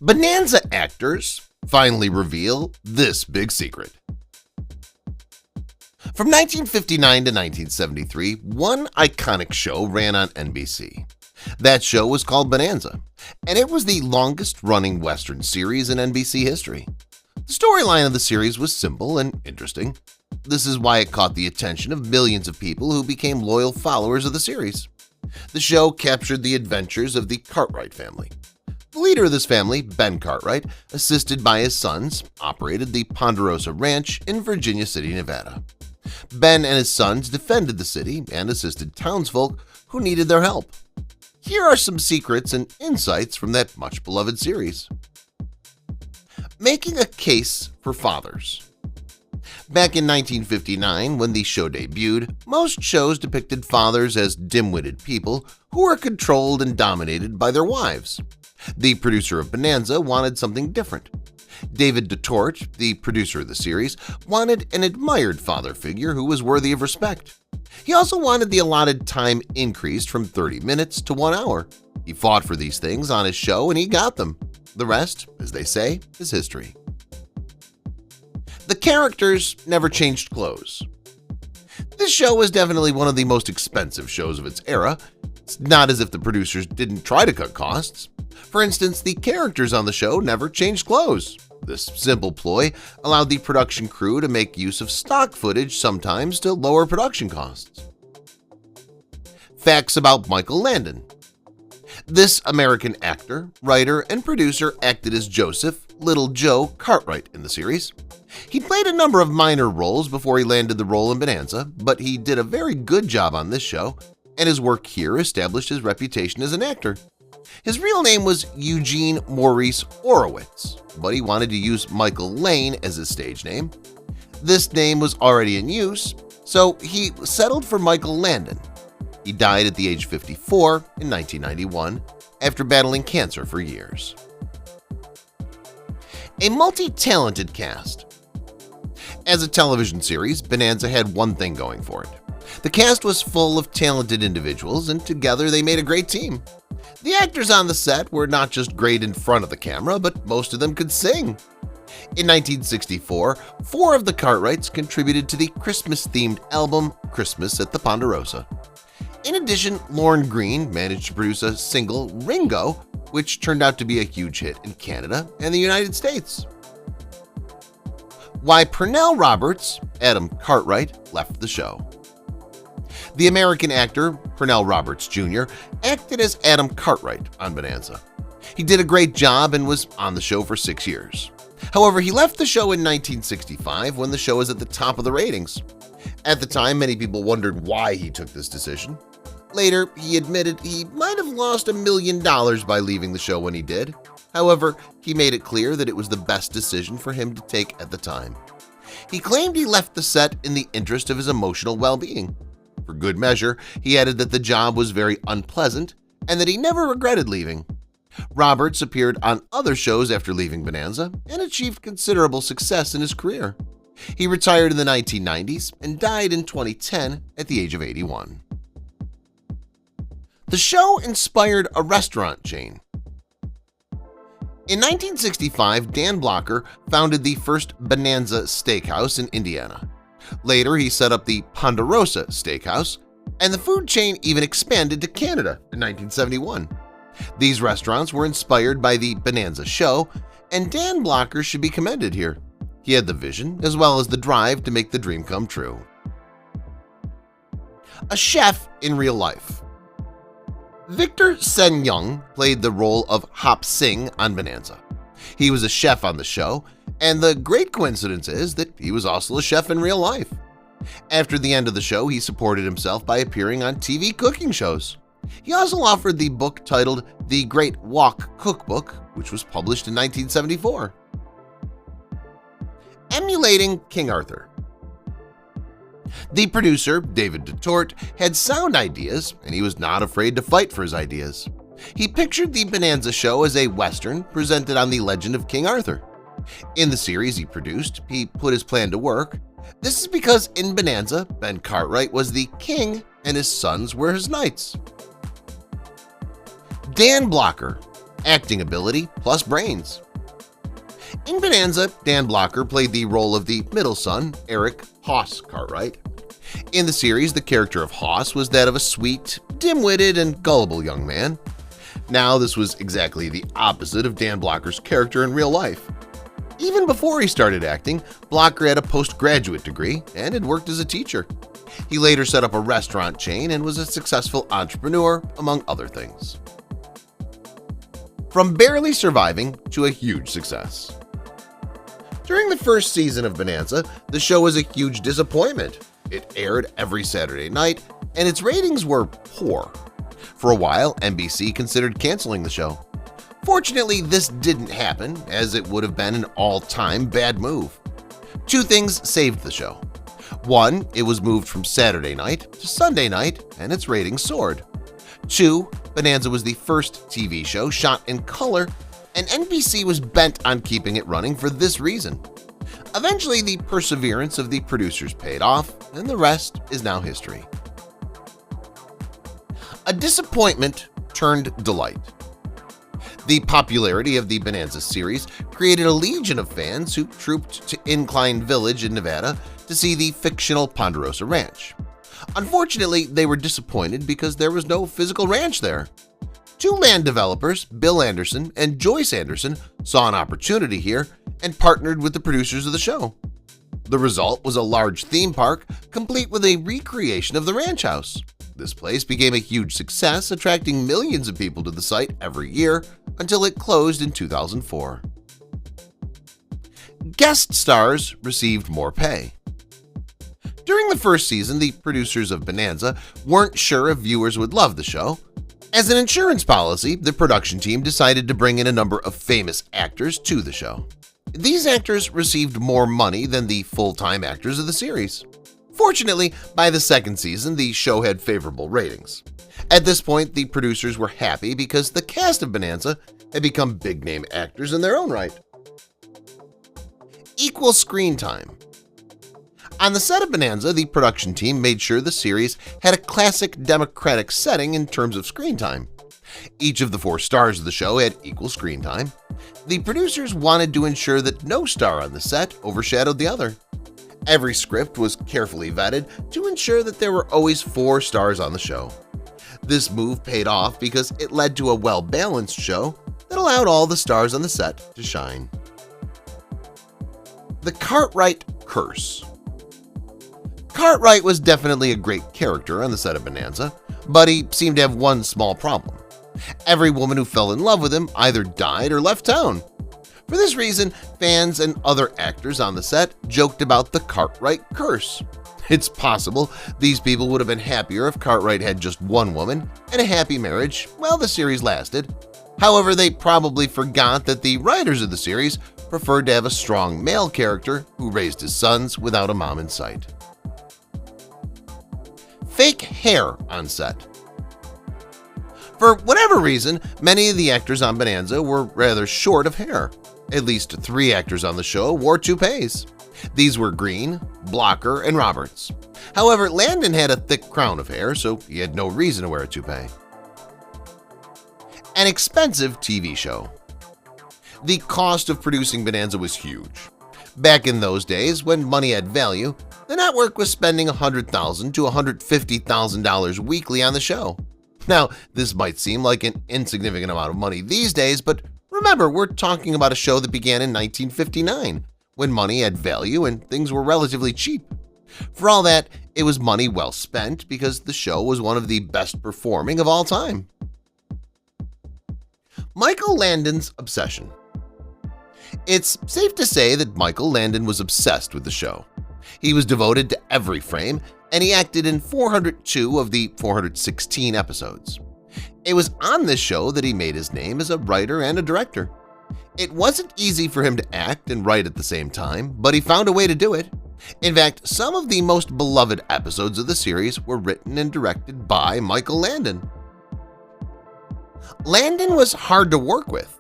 Bonanza actors finally reveal this big secret. From 1959 to 1973, one iconic show ran on NBC. That show was called Bonanza, and it was the longest-running Western series in NBC history. The storyline of the series was simple and interesting. This is why it caught the attention of millions of people who became loyal followers of the series. The show captured the adventures of the Cartwright family. The leader of this family, Ben Cartwright, assisted by his sons, operated the Ponderosa Ranch in Virginia City, Nevada. Ben and his sons defended the city and assisted townsfolk who needed their help. Here are some secrets and insights from that much-beloved series. Making a case for fathers. Back in 1959, when the show debuted, most shows depicted fathers as dim-witted people who were controlled and dominated by their wives. The producer of Bonanza wanted something different. David DeTort, the producer of the series, wanted an admired father figure who was worthy of respect. He also wanted the allotted time increased from 30 minutes to 1 hour. He fought for these things on his show and he got them. The rest, as they say, is history. The characters never changed clothes. This show was definitely one of the most expensive shows of its era. It's not as if the producers didn't try to cut costs. For instance, the characters on the show never changed clothes. This simple ploy allowed the production crew to make use of stock footage sometimes to lower production costs. Facts about Michael Landon. This American actor, writer, and producer acted as Joseph, Little Joe Cartwright in the series. He played a number of minor roles before he landed the role in Bonanza, but he did a very good job on this show, and his work here established his reputation as an actor. His real name was Eugene Maurice Orowitz, but he wanted to use Michael Lane as his stage name. This name was already in use, so he settled for Michael Landon. He died at the age of 54 in 1991 after battling cancer for years. A multi-talented cast. As a television series, Bonanza had one thing going for it. The cast was full of talented individuals, and together they made a great team. The actors on the set were not just great in front of the camera, but most of them could sing. In 1964, 4 of the Cartwrights contributed to the Christmas-themed album Christmas at the Ponderosa. In addition, Lorne Greene managed to produce a single, Ringo, which turned out to be a huge hit in Canada and the United States. Why Pernell Roberts, Adam Cartwright, left the show. The American actor, Pernell Roberts Jr., acted as Adam Cartwright on Bonanza. He did a great job and was on the show for 6 years. However, he left the show in 1965 when the show was at the top of the ratings. At the time, many people wondered why he took this decision. Later, he admitted he might have lost $1 million by leaving the show when he did. However, he made it clear that it was the best decision for him to take at the time. He claimed he left the set in the interest of his emotional well-being. For good measure, he added that the job was very unpleasant and that he never regretted leaving. Roberts appeared on other shows after leaving Bonanza and achieved considerable success in his career. He retired in the 1990s and died in 2010 at the age of 81. The show inspired a restaurant chain. In 1965, Dan Blocker founded the first Bonanza Steakhouse in Indiana. Later, he set up the Ponderosa Steakhouse, and the food chain even expanded to Canada in 1971. These restaurants were inspired by the Bonanza show, and Dan Blocker should be commended here. He had the vision as well as the drive to make the dream come true. A chef in real life. Victor Sen Young played the role of Hop Sing on Bonanza. He was a chef on the show, and the great coincidence is that he was also a chef in real life. After the end of the show, he supported himself by appearing on TV cooking shows. He also authored the book titled The Great Wok Cookbook, which was published in 1974. Emulating King Arthur. The producer, David DeTort, had sound ideas, and he was not afraid to fight for his ideas. He pictured the Bonanza show as a Western presented on the legend of King Arthur. In the series he produced, he put his plan to work. This is because in Bonanza, Ben Cartwright was the king and his sons were his knights. Dan Blocker. acting ability plus brains. In Bonanza, Dan Blocker played the role of the middle son, Eric Hoss Cartwright. In the series, the character of Hoss was that of a sweet, dim-witted, and gullible young man. Now, this was exactly the opposite of Dan Blocker's character in real life. Even before he started acting, Blocker had a postgraduate degree and had worked as a teacher. He later set up a restaurant chain and was a successful entrepreneur, among other things. From barely surviving to a huge success. During the first season of Bonanza, the show was a huge disappointment. It aired every Saturday night, and its ratings were poor. For a while, NBC considered canceling the show. Fortunately, this didn't happen, as it would have been an all-time bad move. Two things saved the show. One, it was moved from Saturday night to Sunday night, and its ratings soared. Two, Bonanza was the first TV show shot in color, and NBC was bent on keeping it running for this reason. Eventually, the perseverance of the producers paid off, and the rest is now history. A disappointment turned delight. The popularity of the Bonanza series created a legion of fans who trooped to Incline Village in Nevada to see the fictional Ponderosa Ranch. Unfortunately, they were disappointed because there was no physical ranch there. Two land developers, Bill Anderson and Joyce Anderson, saw an opportunity here and partnered with the producers of the show. The result was a large theme park complete with a recreation of the ranch house. This place became a huge success, attracting millions of people to the site every year until it closed in 2004. Guest stars received more pay. During the first season, the producers of Bonanza weren't sure if viewers would love the show. As an insurance policy, the production team decided to bring in a number of famous actors to the show. These actors received more money than the full-time actors of the series. Fortunately, by the second season, the show had favorable ratings. At this point, the producers were happy because the cast of Bonanza had become big-name actors in their own right. Equal screen time. On the set of Bonanza, the production team made sure the series had a classic democratic setting in terms of screen time. Each of the 4 stars of the show had equal screen time. The producers wanted to ensure that no star on the set overshadowed the other. Every script was carefully vetted to ensure that there were always 4 stars on the show. This move paid off because it led to a well-balanced show that allowed all the stars on the set to shine. The Cartwright Curse. Cartwright was definitely a great character on the set of Bonanza, but he seemed to have one small problem. Every woman who fell in love with him either died or left town. For this reason, fans and other actors on the set joked about the Cartwright Curse. It's possible these people would have been happier if Cartwright had just one woman and a happy marriage while the series lasted. However, they probably forgot that the writers of the series preferred to have a strong male character who raised his sons without a mom in sight. Fake hair on set. For whatever reason, many of the actors on Bonanza were rather short of hair. At least 3 actors on the show wore toupees. These were Green, Blocker, and Roberts. However, Landon had a thick crown of hair, so he had no reason to wear a toupee. An expensive TV show. The cost of producing Bonanza was huge. Back in those days, when money had value, the network was spending $100,000 to $150,000 weekly on the show. Now, this might seem like an insignificant amount of money these days, but remember, we're talking about a show that began in 1959, when money had value and things were relatively cheap. For all that, it was money well spent because the show was one of the best performing of all time. Michael Landon's obsession. It's safe to say that Michael Landon was obsessed with the show. He was devoted to every frame, and he acted in 402 of the 416 episodes. It was on this show that he made his name as a writer and a director. It wasn't easy for him to act and write at the same time, but he found a way to do it. In fact, some of the most beloved episodes of the series were written and directed by Michael Landon. Landon was hard to work with.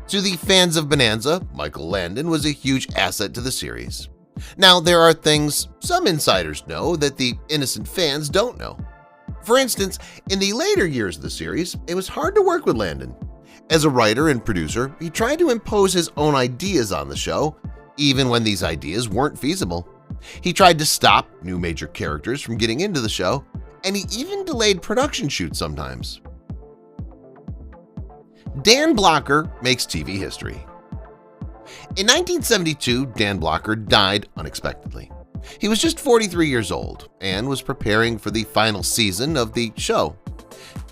To the fans of Bonanza, Michael Landon was a huge asset to the series. Now, there are things some insiders know that the innocent fans don't know. For instance, in the later years of the series, it was hard to work with Landon. As a writer and producer, he tried to impose his own ideas on the show, even when these ideas weren't feasible. He tried to stop new major characters from getting into the show, and he even delayed production shoots sometimes. Dan Blocker makes TV history. In 1972, Dan Blocker died unexpectedly. He was just 43 years old and was preparing for the final season of the show.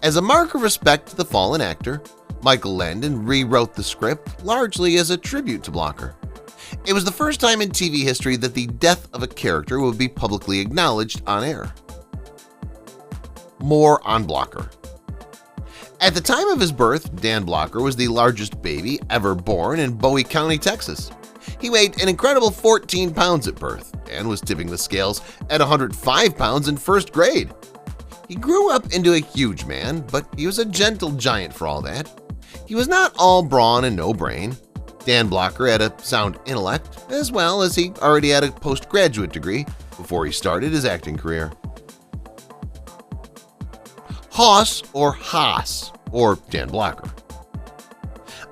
As a mark of respect to the fallen actor, Michael Landon rewrote the script largely as a tribute to Blocker. It was the first time in TV history that the death of a character would be publicly acknowledged on air. More on Blocker. At the time of his birth, Dan Blocker was the largest baby ever born in Bowie County, Texas. He weighed an incredible 14 pounds at birth and was tipping the scales at 105 pounds in first grade. He grew up into a huge man, but he was a gentle giant for all that. He was not all brawn and no brain. Dan Blocker had a sound intellect, as well as he already had a postgraduate degree before he started his acting career. Hoss or Haas, or Dan Blocker.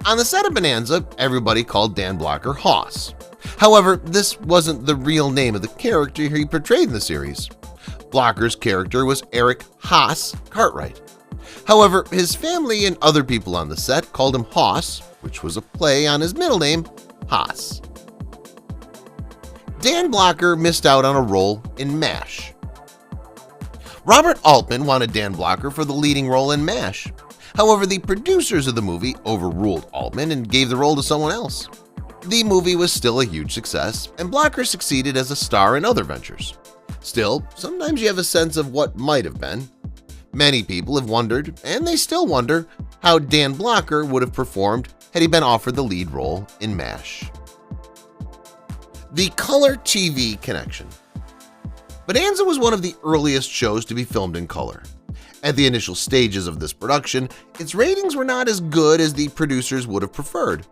On the set of Bonanza, everybody called Dan Blocker Hoss. However, this wasn't the real name of the character he portrayed in the series. Blocker's character was Eric Haas Cartwright. However, his family and other people on the set called him Hoss, which was a play on his middle name, Haas. Dan Blocker missed out on a role in MASH. Robert Altman wanted Dan Blocker for the leading role in MASH. However, the producers of the movie overruled Altman and gave the role to someone else. The movie was still a huge success, and Blocker succeeded as a star in other ventures. Still, sometimes you have a sense of what might have been. Many people have wondered, and they still wonder, how Dan Blocker would have performed had he been offered the lead role in MASH. The color TV connection. Bonanza was one of the earliest shows to be filmed in color. At the initial stages of this production, its ratings were not as good as the producers would have preferred.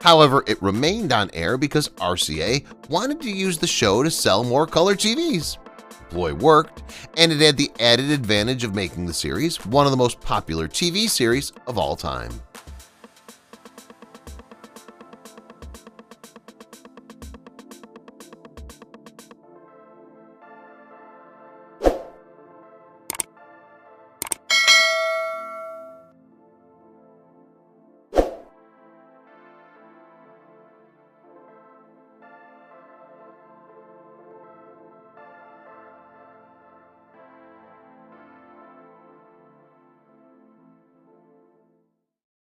However, it remained on air because RCA wanted to use the show to sell more color TVs. The ploy worked, and it had the added advantage of making the series one of the most popular TV series of all time.